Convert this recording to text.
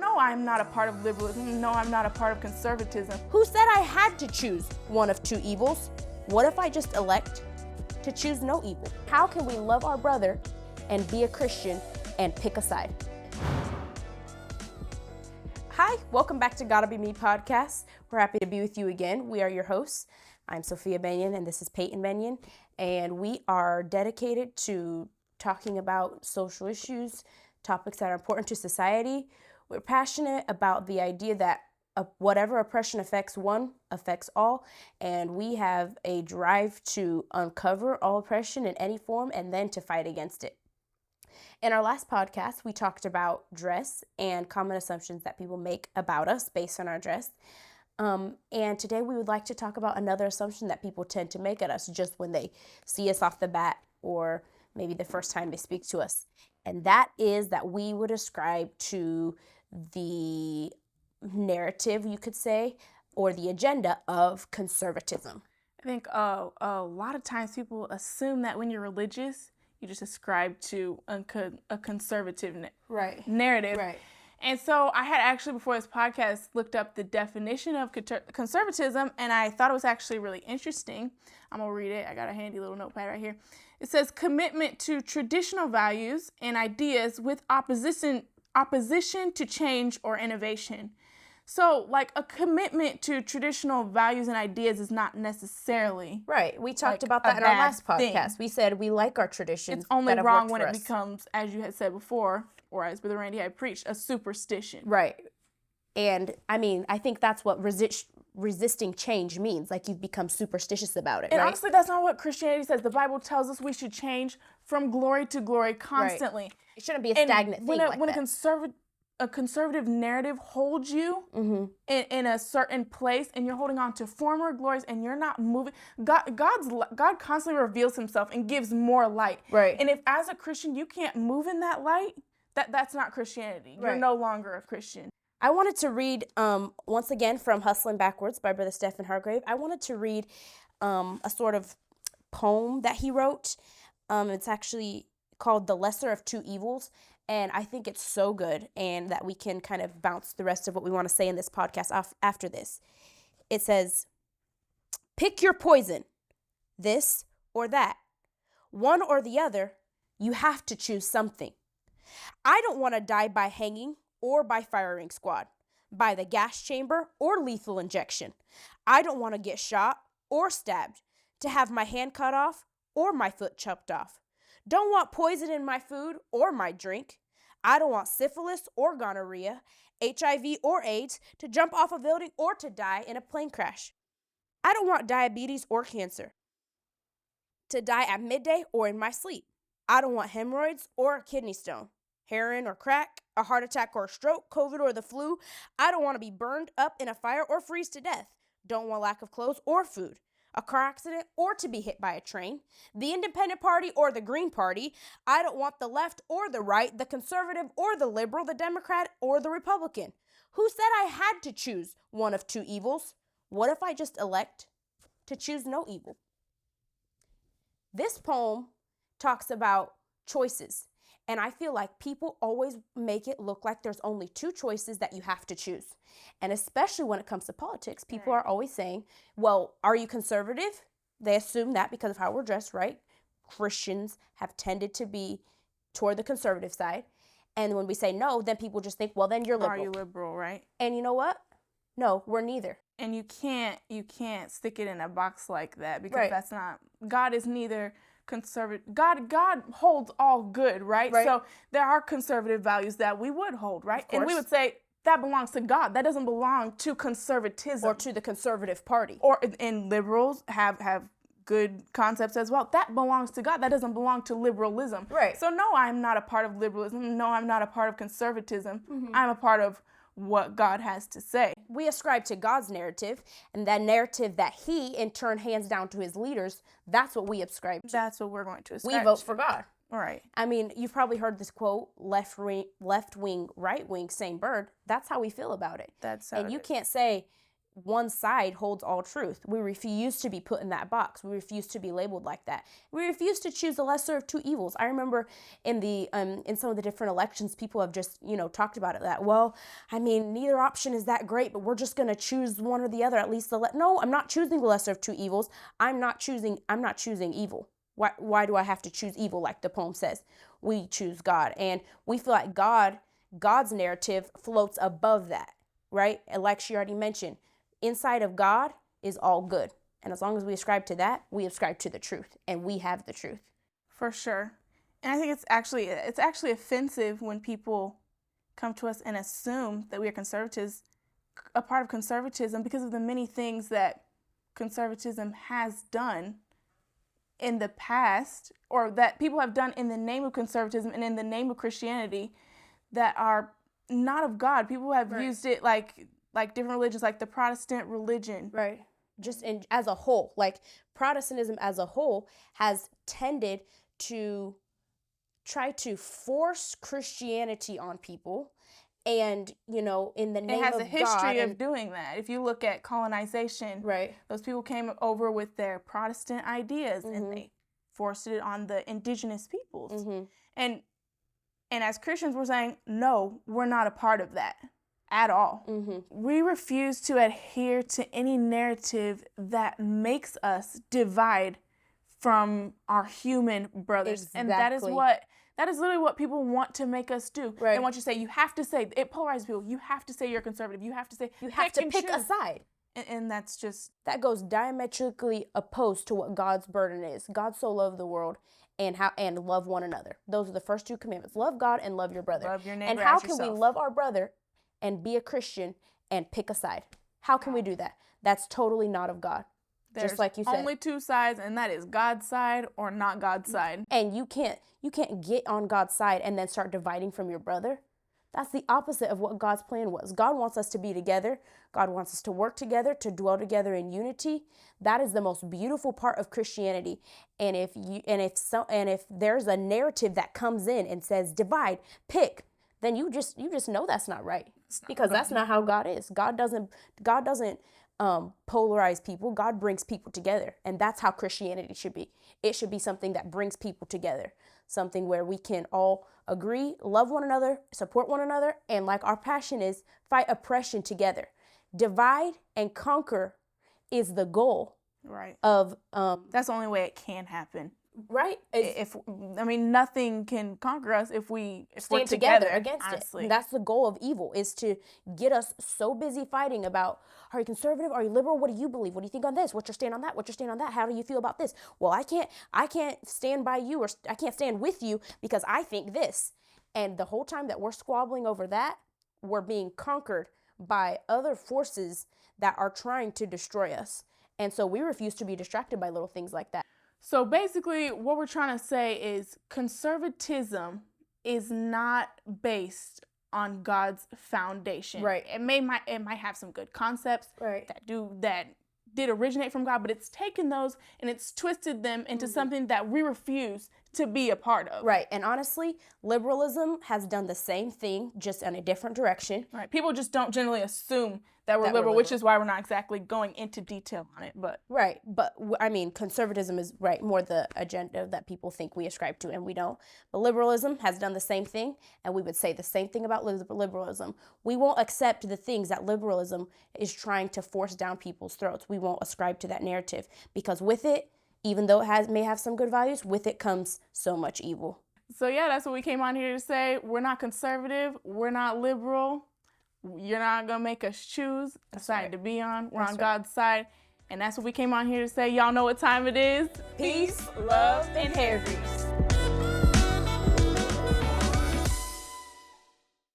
no, I'm not a part of liberalism. No, I'm not a part of conservatism. Who said I had to choose one of two evils? What if I just elect to choose no evil? How can we love our brother and be a Christian and pick a side? Hi, welcome back to Gotta Be Me podcast. We're happy to be with you again. We are your hosts. I'm Sophia Benyon and this is Peyton Benyon, and we are dedicated to talking about social issues, topics that are important to society. We're passionate about the idea that whatever oppression affects one, affects all, and we have a drive to uncover all oppression in any form and then to fight against it. In our last podcast, we talked about dress and common assumptions that people make about us based on our dress. And today we would like to talk about another assumption that people tend to make at us just when they see us off the bat or maybe the first time they speak to us. And that is that we would ascribe to the narrative, you could say, or the agenda of conservatism. I think a lot of times people assume that when you're religious, you just ascribe to a conservative narrative. Right. And so I had actually, before this podcast, looked up the definition of conservatism, and I thought it was actually really interesting. I'm going to read it. I got a handy little notepad right here. It says, commitment to traditional values and ideas with opposition to change or innovation. So, like, a commitment to traditional values and ideas is not necessarily right. We talked about that in our last podcast. We said we like our traditions. It's only wrong when it becomes, as you had said before, or as Brother Randy had preached, a superstition. Right. And I mean, I think that's what resisting change means. Like, you've become superstitious about it. And right? honestly, that's not what Christianity says. The Bible tells us we should change from glory to glory constantly. Right. It shouldn't be a stagnant thing like when that. A conservative narrative holds you in a certain place, and you're holding on to former glories, and you're not moving. God constantly reveals Himself and gives more light. Right. And if, as a Christian, you can't move in that light, that's not Christianity. You're no longer a Christian. I wanted to read once again from Hustling Backwards by Brother Stephen Hargrave. I wanted to read a sort of poem that he wrote. It's actually called "The Lesser of Two Evils." And I think it's so good, and that we can kind of bounce the rest of what we want to say in this podcast off after this. It says, pick your poison, this or that. One or the other, you have to choose something. I don't want to die by hanging or by firing squad, by the gas chamber or lethal injection. I don't want to get shot or stabbed, to have my hand cut off or my foot chopped off. Don't want poison in my food or my drink. I don't want syphilis or gonorrhea, HIV or AIDS, to jump off a building or to die in a plane crash. I don't want diabetes or cancer, to die at midday or in my sleep. I don't want hemorrhoids or a kidney stone, heroin or crack, a heart attack or a stroke, COVID or the flu. I don't want to be burned up in a fire or freeze to death. Don't want lack of clothes or food, a car accident, or to be hit by a train, the Independent Party or the Green Party. I don't want the left or the right, the conservative or the liberal, the Democrat or the Republican. Who said I had to choose one of two evils? What if I just elect to choose no evil? This poem talks about choices, and I feel like people always make it look like there's only two choices that you have to choose. And especially when it comes to politics, people are always saying, well, are you conservative? They assume that because of how we're dressed, right? Christians have tended to be toward the conservative side. And when we say no, then people just think, well, then you're liberal. Are you liberal, right? And you know what? No, we're neither. And you can't stick it in a box like that, because that's not, God is neither conservative. God holds all good, right? So there are conservative values that we would hold, right? And we would say that belongs to God. That doesn't belong to conservatism or to the conservative party. And liberals have good concepts as well. That belongs to God. That doesn't belong to liberalism. Right. So no, I'm not a part of liberalism. No, I'm not a part of conservatism. I'm a part of what God has to say. We ascribe to God's narrative, and that narrative that He in turn hands down to His leaders, that's what we ascribe to. That's what we're going to ascribe. We vote for God. All right. I mean, you've probably heard this quote, left wing, right wing, same bird. That's how we feel about it. That's how and it you is. can't say one side holds all truth. We refuse to be put in that box. We refuse to be labeled like that. We refuse to choose the lesser of two evils. I remember in some of the different elections, people have just, talked about it that, well, I mean, neither option is that great, but we're just going to choose one or the other, at least no, I'm not choosing the lesser of two evils. I'm not choosing evil. Why do I have to choose evil? Like the poem says, we choose God, and we feel like God's narrative floats above that, right? And like she already mentioned, inside of God is all good. And as long as we ascribe to that, we ascribe to the truth, and we have the truth. For sure. And I think it's actually offensive when people come to us and assume that we are conservatives, a part of conservatism, because of the many things that conservatism has done in the past, or that people have done in the name of conservatism and in the name of Christianity, that are not of God. People have used it like different religions, like the Protestant religion. Right. Just as a whole, like Protestantism as a whole has tended to try to force Christianity on people. And, in the name of God. It has a history of doing that. If you look at colonization, right, those people came over with their Protestant ideas, and they forced it on the indigenous peoples. And as Christians, we're saying, no, we're not a part of that at all. We refuse to adhere to any narrative that makes us divide from our human brothers. Exactly. And that is literally what people want to make us do. Right. They want you to say, you have to say, it polarizes people. You have to say you're conservative. You have to say, you have to pick a side. And that's just... That goes diametrically opposed to what God's burden is. God so loved the world and love one another. Those are the first two commandments. Love God and love your brother. Love your neighbor and how as can yourself. we love our brother and be a Christian and pick a side? How can we do that? That's totally not of God. There's just like you said. Only two sides, and that is God's side or not God's side. And you can't get on God's side and then start dividing from your brother. That's the opposite of what God's plan was. God wants us to be together. God wants us to work together, to dwell together in unity. That is the most beautiful part of Christianity. And if there's a narrative that comes in and says divide, pick, then you just know that's not right, because that's not how God is. God doesn't polarize people. God brings people together, and that's how Christianity should be. It should be something that brings people together, something where we can all agree, love one another, support one another, and like our passion is, fight oppression together. Divide and conquer is the goal. Right. Of that's the only way it can happen. Right. Nothing can conquer us if we're together against honestly. It. That's the goal of evil, is to get us so busy fighting about, are you conservative? Are you liberal? What do you believe? What do you think on this? What's your stand on that? What's your stand on that? How do you feel about this? Well, I can't stand by you, or I can't stand with you because I think this. And the whole time that we're squabbling over that, we're being conquered by other forces that are trying to destroy us. And so we refuse to be distracted by little things like that. So basically, what we're trying to say is conservatism is not based on God's foundation. Right. It might have some good concepts that did originate from God, but it's taken those and it's twisted them into something that we refuse to be a part of. Right. And honestly, liberalism has done the same thing, just in a different direction. Right. People just don't generally assume that we're liberal, which is why we're not exactly going into detail on it. But right. But I mean, conservatism is more the agenda that people think we ascribe to, and we don't. But liberalism has done the same thing, and we would say the same thing about liberalism. We won't accept the things that liberalism is trying to force down people's throats. We won't ascribe to that narrative, because with it, even though it may have some good values, with it comes so much evil. So yeah, that's what we came on here to say. We're not conservative. We're not liberal. You're not going to make us choose a side to be on. We're on God's side. And that's what we came on here to say. Y'all know what time it is. Peace, love, and hair grease.